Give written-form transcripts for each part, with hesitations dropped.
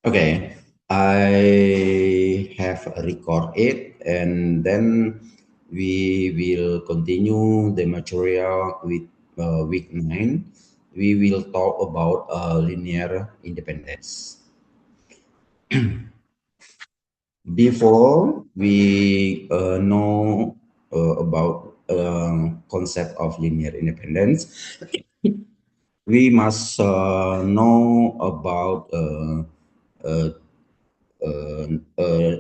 Okay, I have record it, and then we will continue the material with week 9. We will talk about linear independence. Before we know about concept of linear independence, we must know about uh,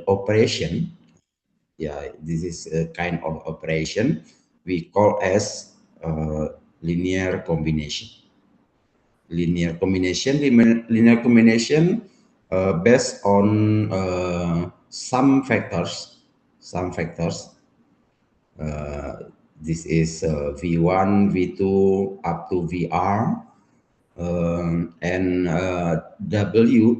operation. Yeah, this is a kind of operation we call as linear combination. Linear combination based on some factors. Some factors. This is V1, V2 up to VR, and W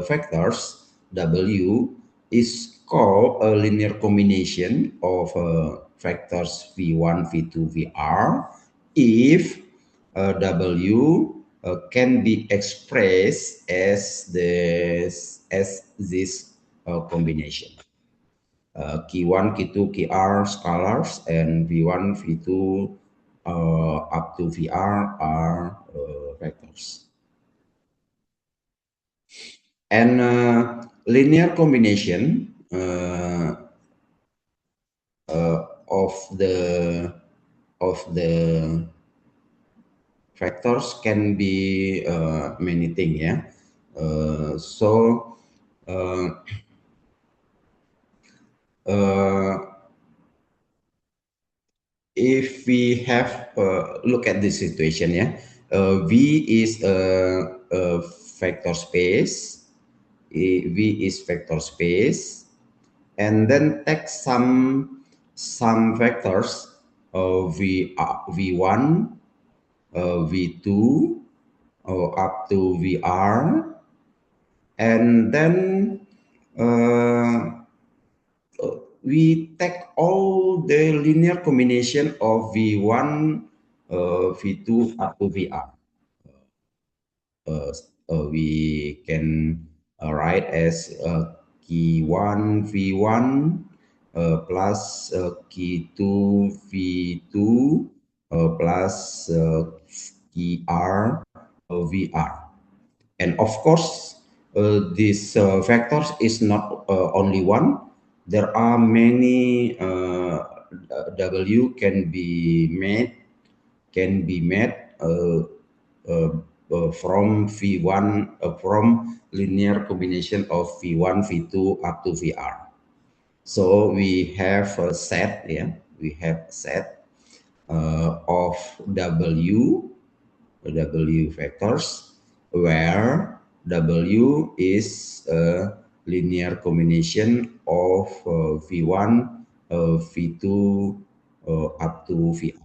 factors W is called a linear combination of factors V1, V2, VR if W can be expressed as this combination. Q1, Q2, Kr scalars, and V1, V2 up to Vr are vectors. And linear combination of the vectors can be many things. Yeah. So uh, if we have look at this situation, yeah, V is a vector space. V is vector space, and then take some vectors V1, V2 up to VR, and then uh, we take all the linear combination of V1, V2 up to VR. Uh, we can write as Q1 V1 plus Q2 V2 plus Kr VR. And of course, this vectors is not only one. There are many W can be made uh, from V1 from linear combination of V1, V2 up to VR. So we have a set, yeah, we have a set of W vectors where W is a linear combination of V1, V2 up to VR.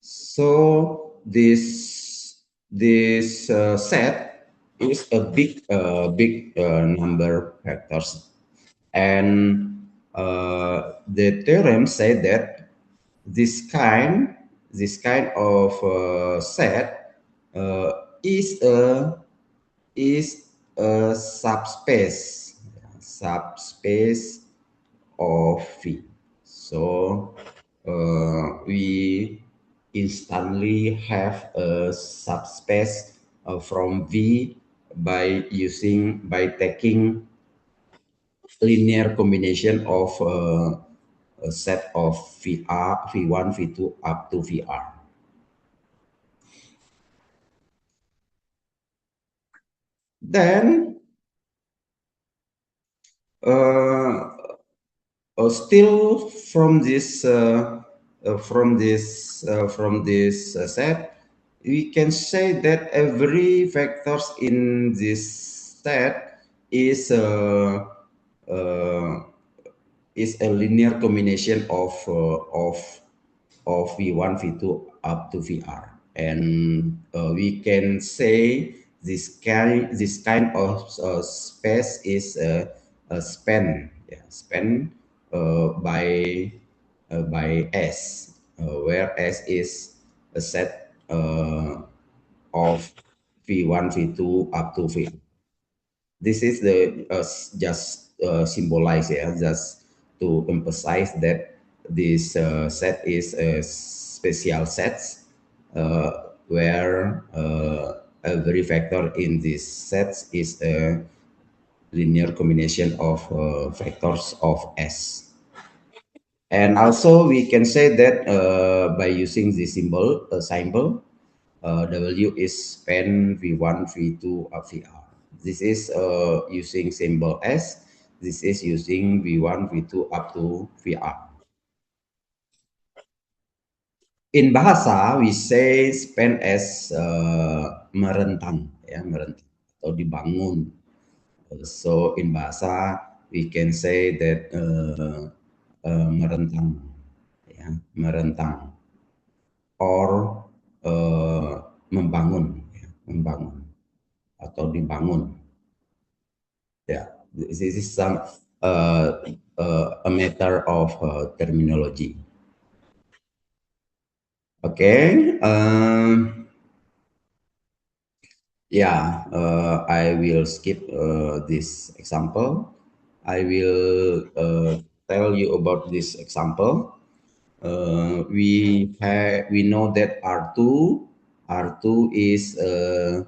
So this set is a big number factors, and the theorem said that this kind this kind of set is a subspace of V. So we instantly have a subspace from V by taking linear combination of a set of VR, V1, V2 up to VR. Then uh, still from this set, we can say that every vectors in this set is uh, is a linear combination of V1, V2 up to VR, and we can say this kind of space is a span, yeah, span by S, where S is a set of V1, V2 up to V. This is the just symbolize, yeah, just to emphasize that this set is a special sets where every factor in this sets is a linear combination of factors of S. And also we can say that by using the symbol, W is span V1, V2, or VR. This is using symbol S. This is using V1, V2 up to VR. In bahasa, we say span as merentang, ya, merentang atau dibangun. So in bahasa, we can say that merentang, ya, merentang, or membangun, ya, membangun atau dibangun. Yeah, this is some a matter of terminology. Okay. Yeah, I will skip this example. I will tell you about this example. We know that R2 is a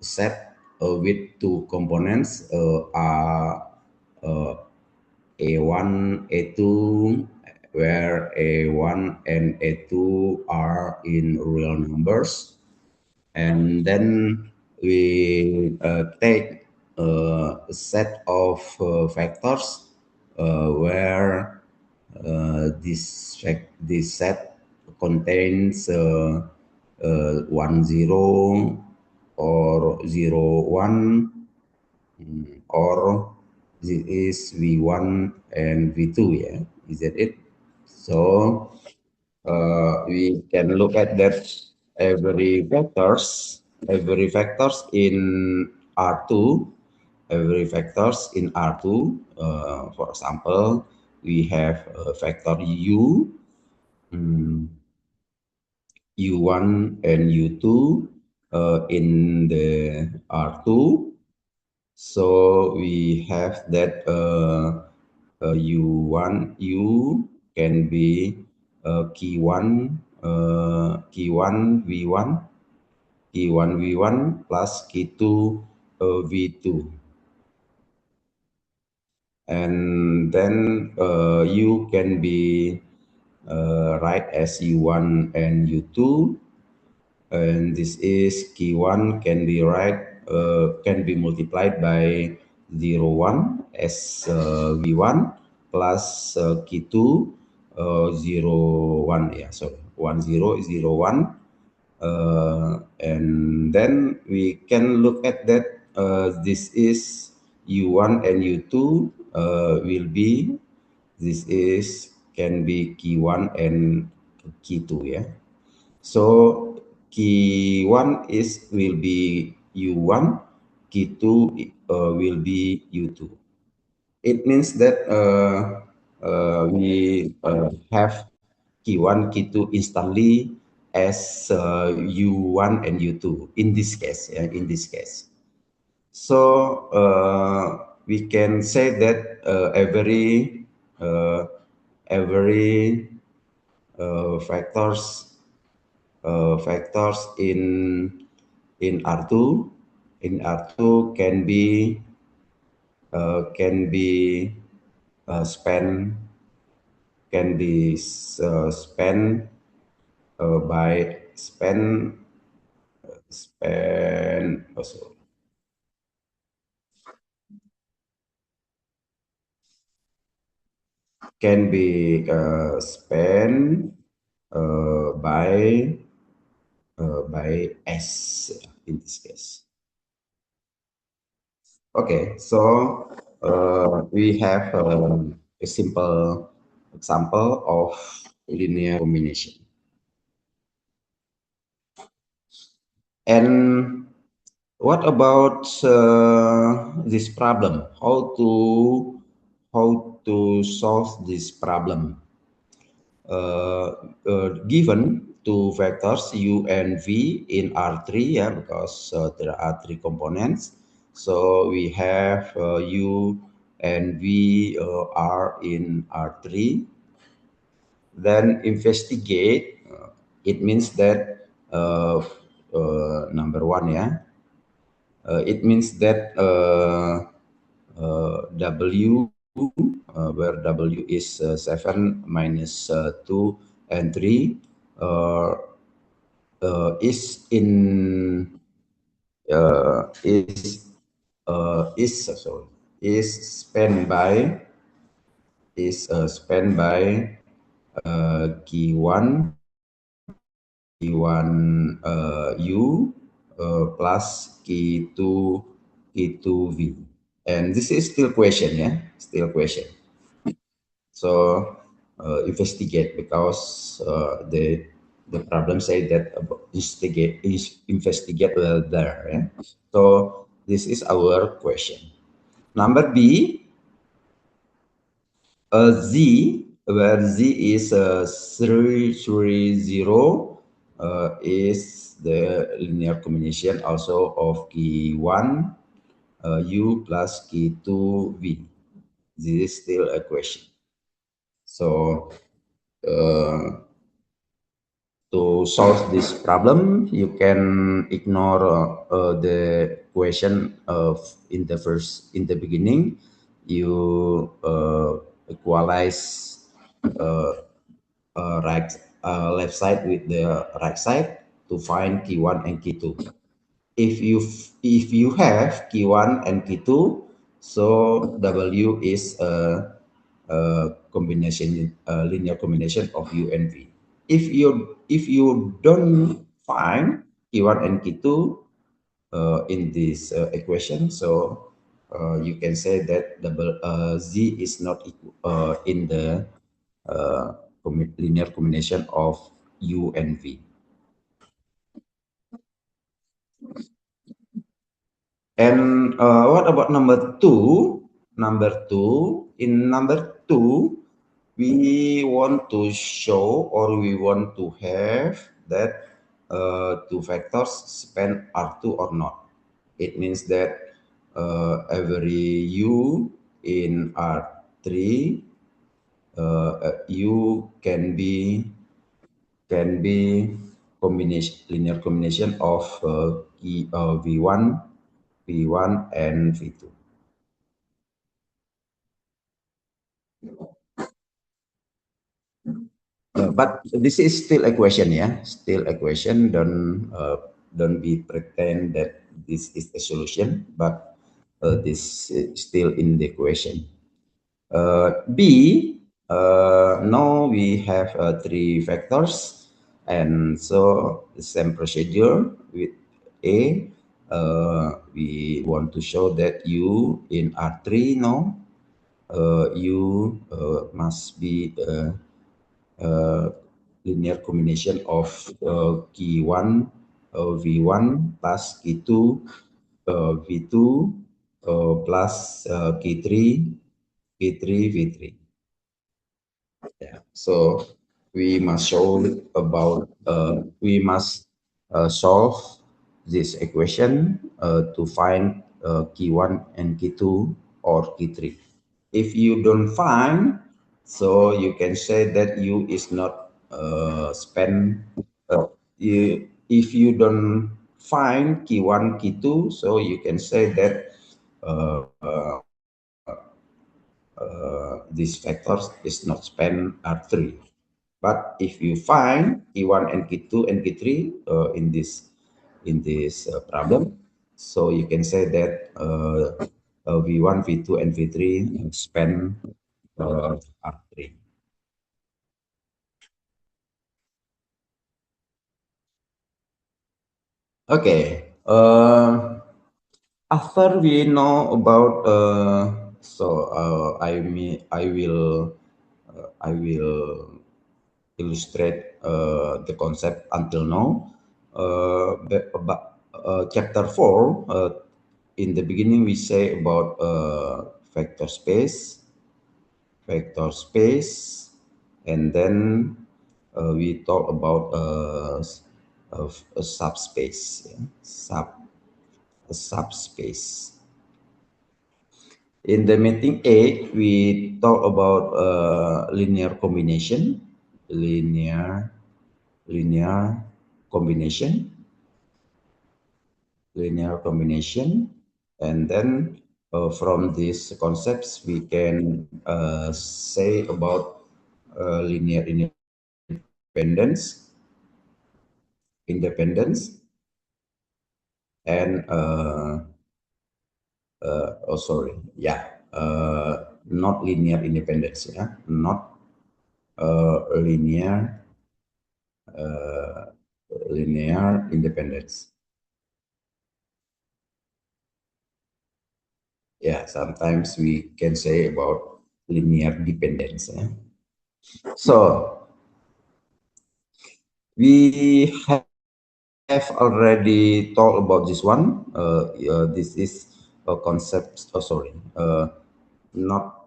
set with two components, uh, A1, A2, where A1 and A2 are in real numbers. And then we take a set of factors where this set contains 1 0 or 0 1, or this is V1 and V2, yeah, is that it? So we can look at that every factors in R2, every factors in R2. For example, we have factor um, U1 and U2 in the R2. So we have that U can be key one V1 plus key2 V2, and then U can be write as U1 and U2, and this is key1 can be can be multiplied by 0 1 as V1 plus key2 0 1, yeah, sorry, 1 0 0 1, and then we can look at that this is U1 and U2 will be, this is can be key1 and key2, yeah. So key one is will be U1, key two will be U2. It means that we have key one, key two instantly as U1 and U2 in this case. Yeah, in this case. So we can say that every factors in R2 can be spent spent by spend also can be spent by S in this case. Okay, so we have a simple example of linear combination. And what about this problem? How to solve this problem? Given two vectors u and v in R3, yeah, because there are three components. So we have u and v are in R3. Then investigate. It means that number one, yeah. It means that W, where W is 7 minus 2 and 3, uh, is in sorry, is spent by Q1 U plus K2 V. And this is still question, yeah, still question. So investigate, because the problem say that investigate well there. Yeah? So this is our question. Number B, Z, where Z is 330, is the linear combination also of K1 U plus K2 V. This is still a question. So to solve this problem, you can ignore the question of in the beginning. You equalize uh, right left side with the right side to find Q1 and Q2. If you have Q1 and Q2, so W is a combination, linear combination of U and V. If you don't find Q1 and Q2 in this equation, so you can say that Z is not equal, in the linear combination of U and V. And what about number two? In number two, we want to show, or we want to have that two vectors span R2 or not. It means that every U in R3, U can be linear combination of V1, V1 and V2. But this is still a question, yeah, still a question. Don't be pretend that this is a solution, but this is still in the question. B, now we have three vectors, and so the same procedure with A. We want to show that U in R3 now, U must be uh, linear combination of K1 V1 plus K2 V2 plus K3 V3. Yeah. So we must solve this equation to find K1 and K2 or K3. If you don't find, so you can say that U is not spent. If you don't find K1, K2, so you can say that uh, these factors is not span R3. But if you find K1 and K2 and K3 in this problem, so you can say that V1, V2, and V3 span R3. Okay. After we know about I will illustrate the concept until now. About chapter 4, in the beginning we say about vector space, and then we talk about a subspace, yeah? A subspace. In the meeting 8, we talk about linear combination, linear linear combination, linear combination, and then from these concepts we can say about linear independence, independence, and oh sorry, yeah, not linear independence, yeah, not linear linear independence. Yeah, sometimes we can say about linear dependence. Yeah? So we have already talked about this one. This is a concept. Oh, sorry, not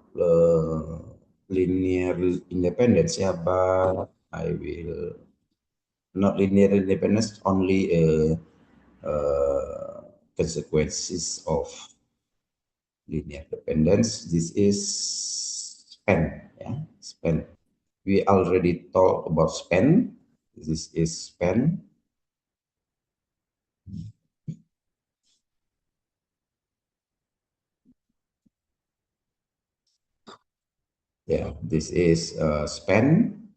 linear independence. Yeah, but I will not linear independence. Only consequences of linear dependence. This is span. Yeah, span. We already talked about span. This is span. Yeah, this is span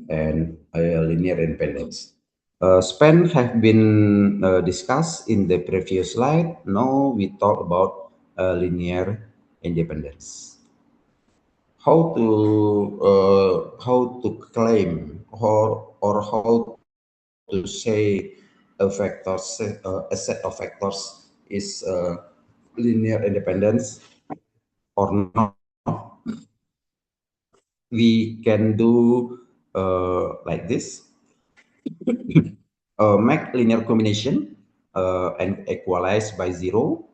and linear independence. Span have been discussed in the previous slide. Now we talk about linear independence. How to claim or how to say a vector set, a set of vectors is linear independence or not? We can do like this: make linear combination and equalize by zero,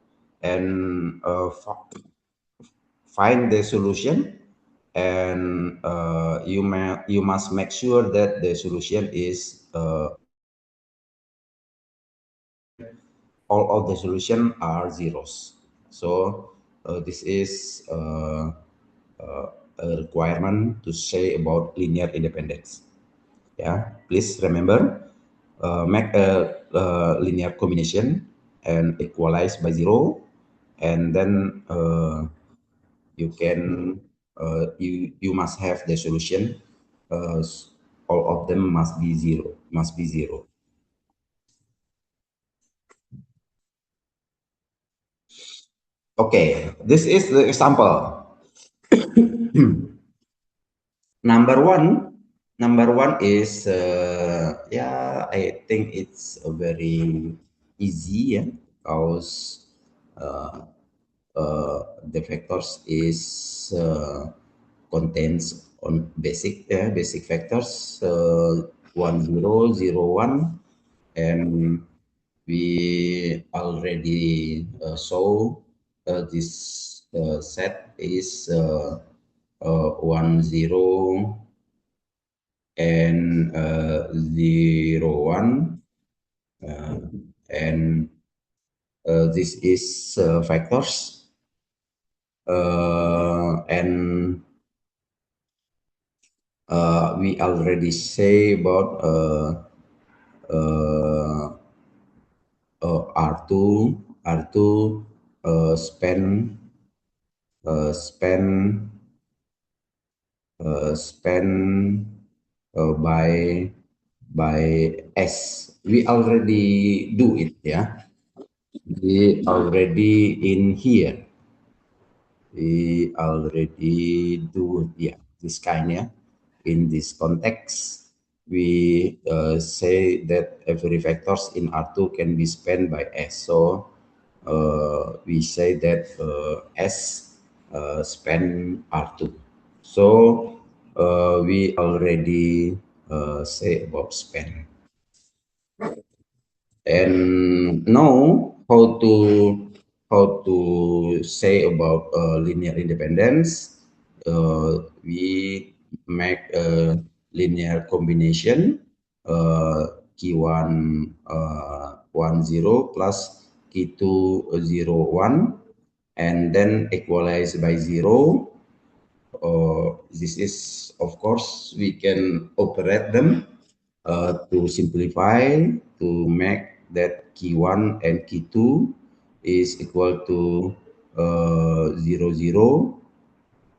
and find the solution. And you must make sure that the solution is all of the solution are zeros. So this is a requirement to say about linear independence. Yeah, please remember, make a linear combination and equalize by zero, and then you can you must have the solution. Uh, all of them must be zero. Must be zero. Okay, this is the example. Number one, number one is yeah, I think it's a very easy, yeah, because the vectors is contains on basic vectors 1001, and we already saw this set is 10 and 01, uh, and this is vectors, and we already say about uh, R2 span span by S. We already do it, yeah. We already in here. We already do, yeah, this kind, yeah. In this context, we say that every vectors in R2 can be spanned by S. So we say that S span R2. So we already say about span. And now how to say about linear independence. We make a linear combination Q1 1 0 plus Q2 0 1, and then equalize by 0. This is, of course, we can operate them to simplify, to make that Q1 and Q2 is equal to 0 0,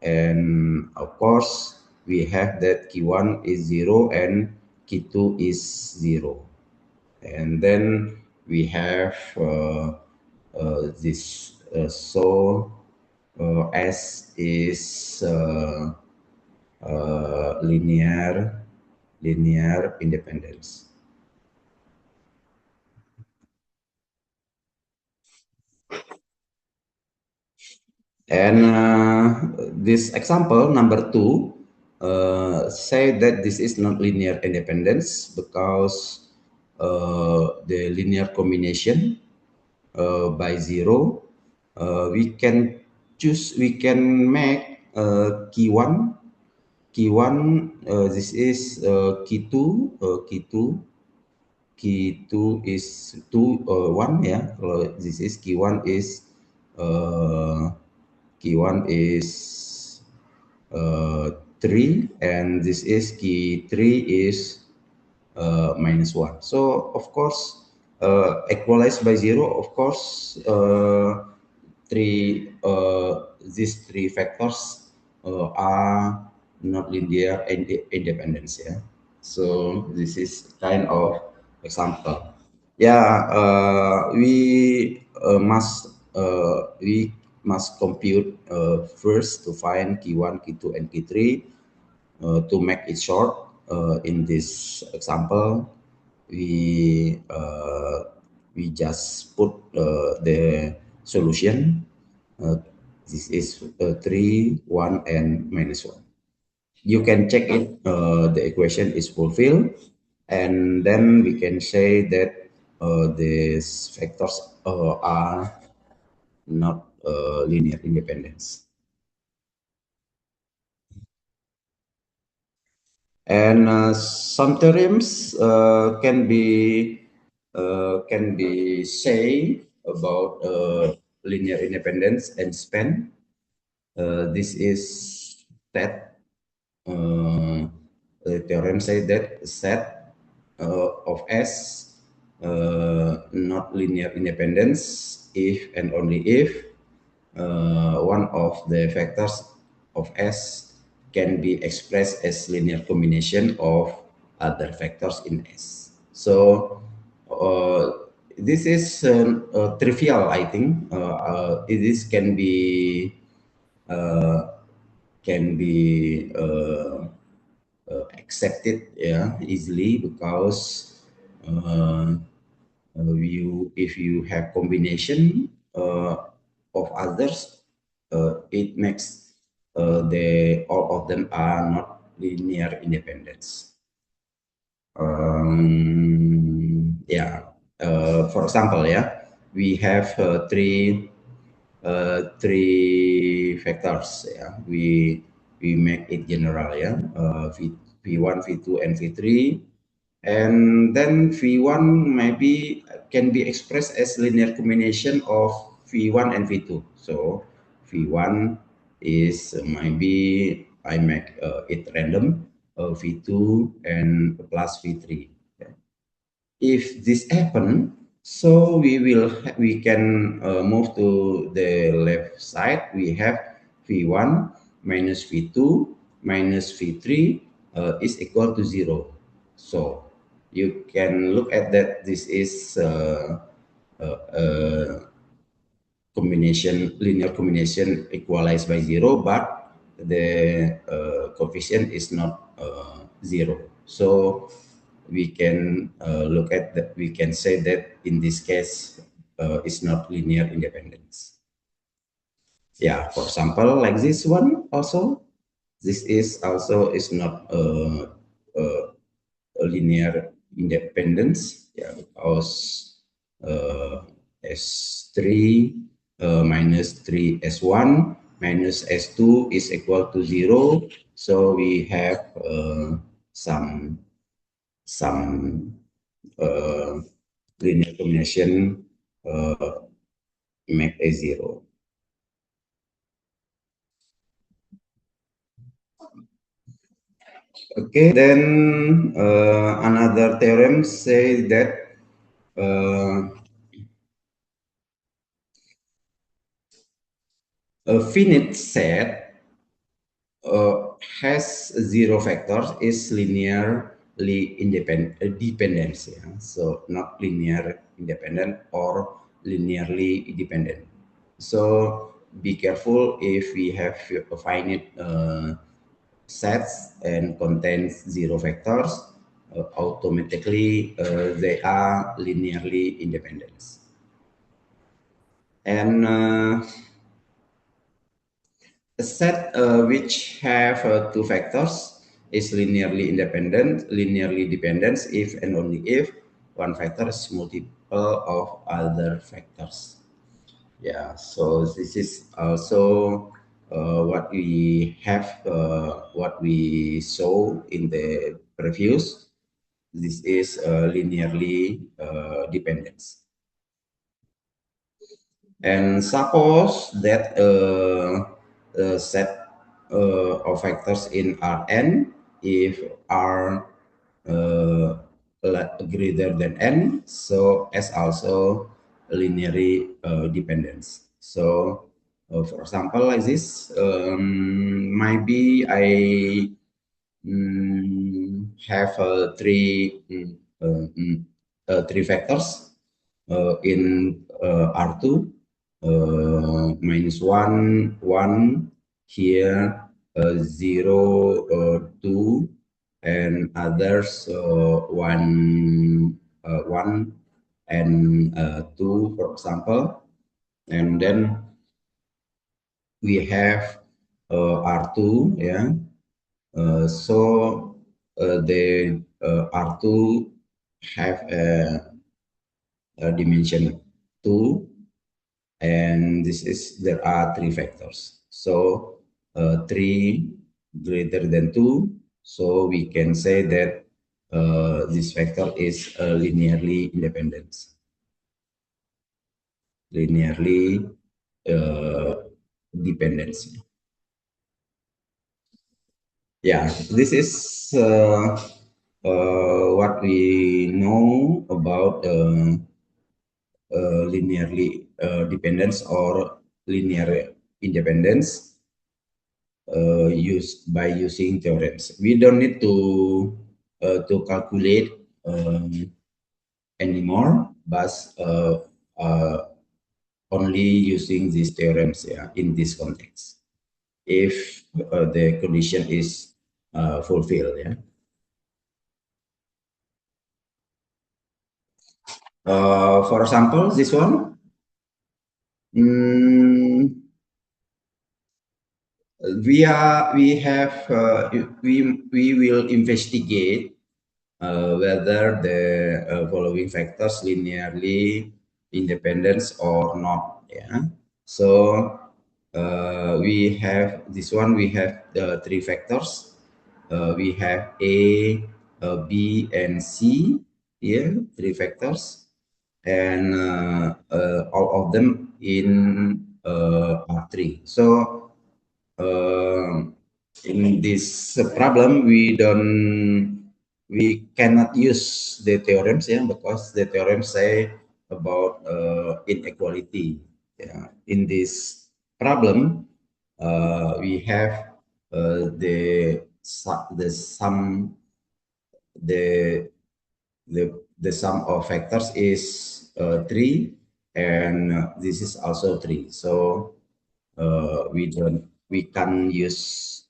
and of course we have that Q1 is 0 and Q2 is 0, and then we have this S is linear independence. And this example number 2 say that this is not linear independence because the linear combination by 0, we can make key one, this is key two is 2 1, yeah. This is key1 is uh, key1 is 3, and this is key3 is -1. So of course, equalized by 0, of course, these three factors are not linear independence. Yeah. So this is kind of example. Yeah, we must compute first to find key1, key2, and key3. To make it short, in this example, we just put the solution. Uh, this is 3, 1, and -1. You can check it, the equation is fulfilled, and then we can say that these factors are not linear independence. And some theorems can be say about linear independence and span. This is that the theorem say that set of S not linear independence if and only if one of the factors of S can be expressed as linear combination of other factors in S. So this is trivial, I think. This can be accepted, yeah, easily, because uh, if you have combination of others, it makes all of them are not linear independence. Yeah. For example, yeah, we have three factors. Yeah, we make it general. Yeah, V1, V2, and V3, and then V1 maybe can be expressed as linear combination of V1 and V2. So V1 is maybe I make it random, V2 and plus V3. If this happen, so we can move to the left side. We have V1 minus V2 minus V3 is equal to 0. So you can look at that. This is linear combination equalized by 0, but the coefficient is not 0. So we can look at that. We can say that in this case, it's not linear independence. Yeah, for example, like this one also, this is also is not a linear independence. Yeah, because S3 minus 3S1 minus S2 is equal to 0. So we have some some linear combination make a zero. Okay, then another theorem says that a finite set has zero vectors is linearly independent dependence. Yeah? So not linear independent or linearly dependent. So be careful if we have a finite sets and contains zero vectors, automatically they are linearly independent. And a set which have two vectors is linearly dependent if and only if one vector is multiple of other vectors. Yeah, so this is also what we saw in the previous. This is linearly dependent. And suppose that a set of vectors in Rn, if R greater than n, so S also linearly dependence. So, for example, like this, maybe I have three vectors in R2 minus 1 1 here 0 2 and others 1 1 and 2, for example, and then we have R2, yeah. So the R2 have a dimension 2, and this is there are three vectors. So 3 greater than 2, so we can say that this vector is linearly independent. Linearly dependency. Yeah, this is what we know about linearly dependence or linear independence used by using theorems. We don't need to calculate anymore, but only using these theorems, yeah, in this context. If the condition is fulfilled, yeah. For example, this one. Mm, we will investigate whether the following factors linearly independent or not. Yeah. So we have this one. We have the three factors. We have A, B, and C. Here, three factors, and all of them in R3. So in this problem, we cannot use the theorems, yeah, because the theorems say about inequality. Yeah. In this problem, we have the sum the the sum of factors is 3, and this is also 3. So we can use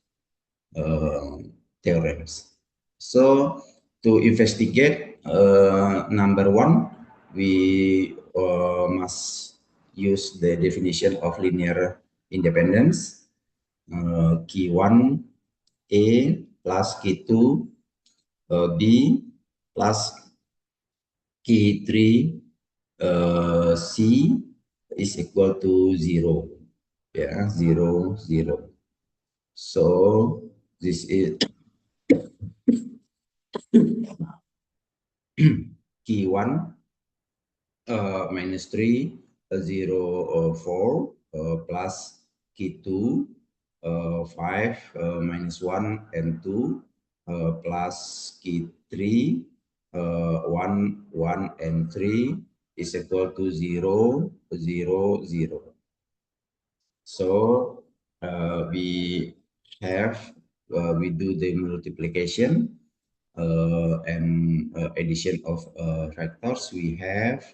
theorems. So to investigate number one, we must use the definition of linear independence. Q1 A plus Q2 B plus Q3 C is equal to 0. Yeah, 0 0. So this is key 1 minus 3 0 4 plus key 2 5 minus 1 and 2 plus key 3 1 1 and 3 is equal to 0 0 0. So we do the multiplication and addition of factors. We have,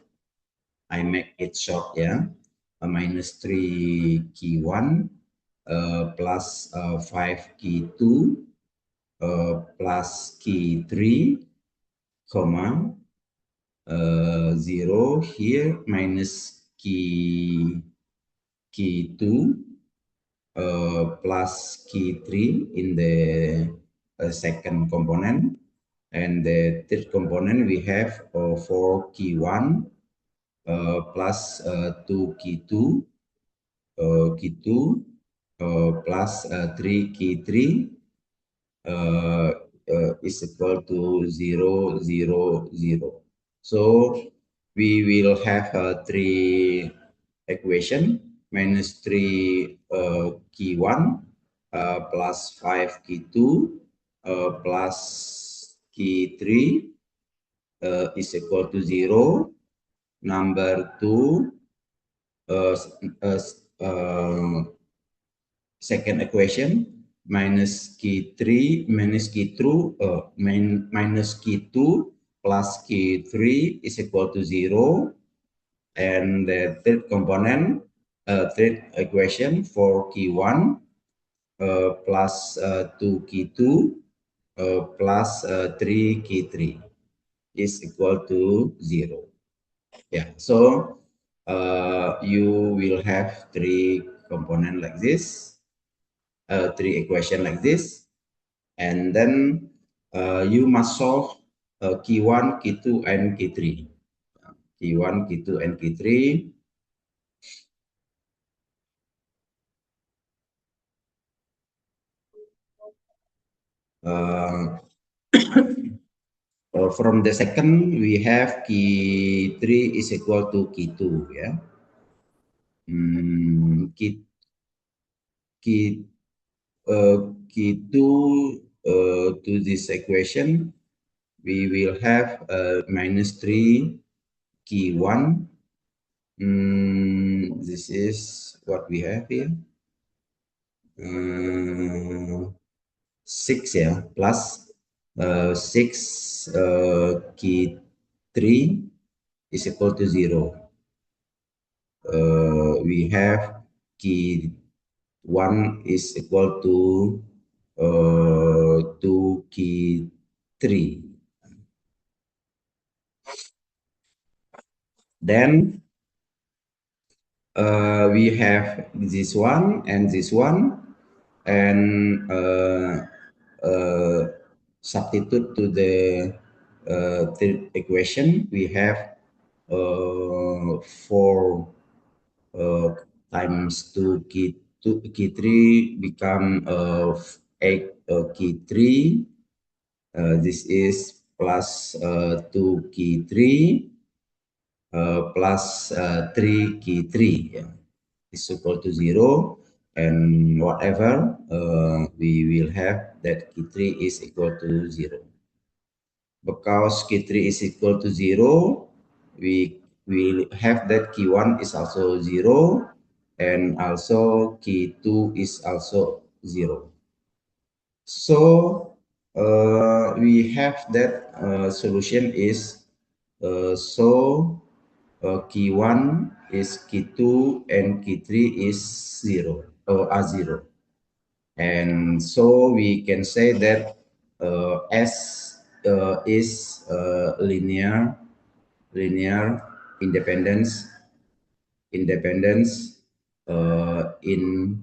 I make it short, yeah, minus 3 key 1 plus 5 key 2 plus key 3 comma 0 here minus key 2 plus key 3 in the second component, and the third component we have 4 key 1 plus 2 key 2 plus 3 key 3 is equal to 0 0 0. So we will have three equation: minus 3 key 1 plus 5 key 2 plus key 3 is equal to 0. Number 2, uh, uh, uh, second equation, minus key 3 minus key 2 minus key 2 plus key 3 is equal to 0. And the third component, third equation, 4 key 1 plus 2 key 2 plus 3 key 3 is equal to 0. Yeah, so you will have three component like this, three equation like this, and then you must solve key 1, key 2, and key 3. Key 1, key 2, and key 3. Uh, from the second, we have key 3 is equal to key 2. Yeah. Key key 2 to this equation, we will have minus 3 key 1. This is what we have here. 6, yeah, plus 6 key 3 is equal to 0. We have key 1 is equal to 2 key 3. Then we have this one and this one, and substitute to the third equation. We have 4 times 2 key 3 become 8 key 3. This is plus 2 key 3 plus 3 key 3, yeah, is equal to 0, and whatever we will have that key 3 is equal to 0. Because key 3 is equal to 0, we will have that key 1 is also 0, and also key 2 is also 0. So we have that solution is key 1 is key 2 and key 3 is 0 or are 0. And so we can say that S is linear independence in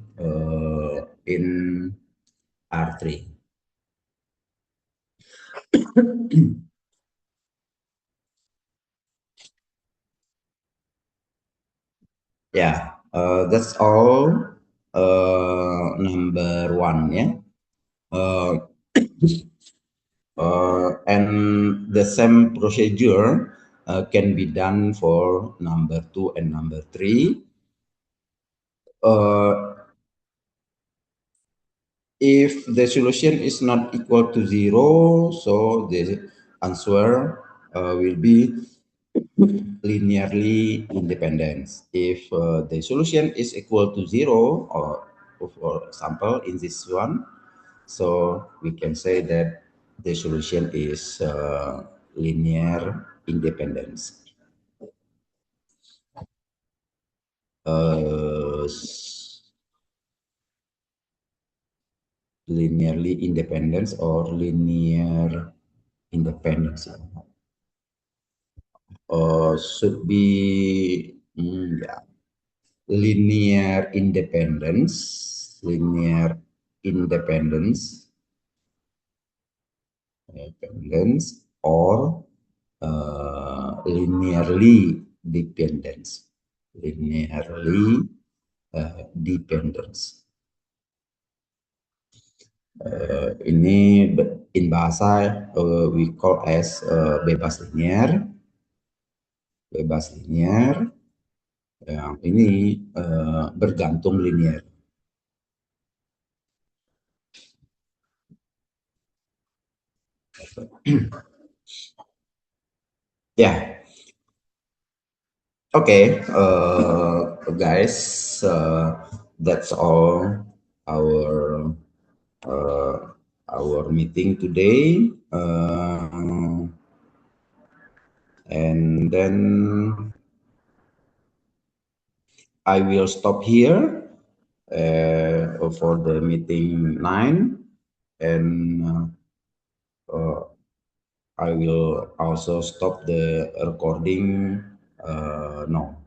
R3. Yeah, that's all. Number 1, yeah. Uh, And the same procedure can be done for number 2 and number 3. If the solution is not equal to 0, so the answer will be linearly independent. If the solution is equal to 0, or for example, in this one, so we can say that the solution is linear independence. Uh, Linearly independence or linear independence should be yeah, linear independence or linearly dependence linearly dependence. Ini in bahasa we call as bebas linier yang ini bergantung linier. Ya, okay, guys, that's all our uh, our meeting today, and then I will stop here for the meeting 9, and I will also stop the recording now.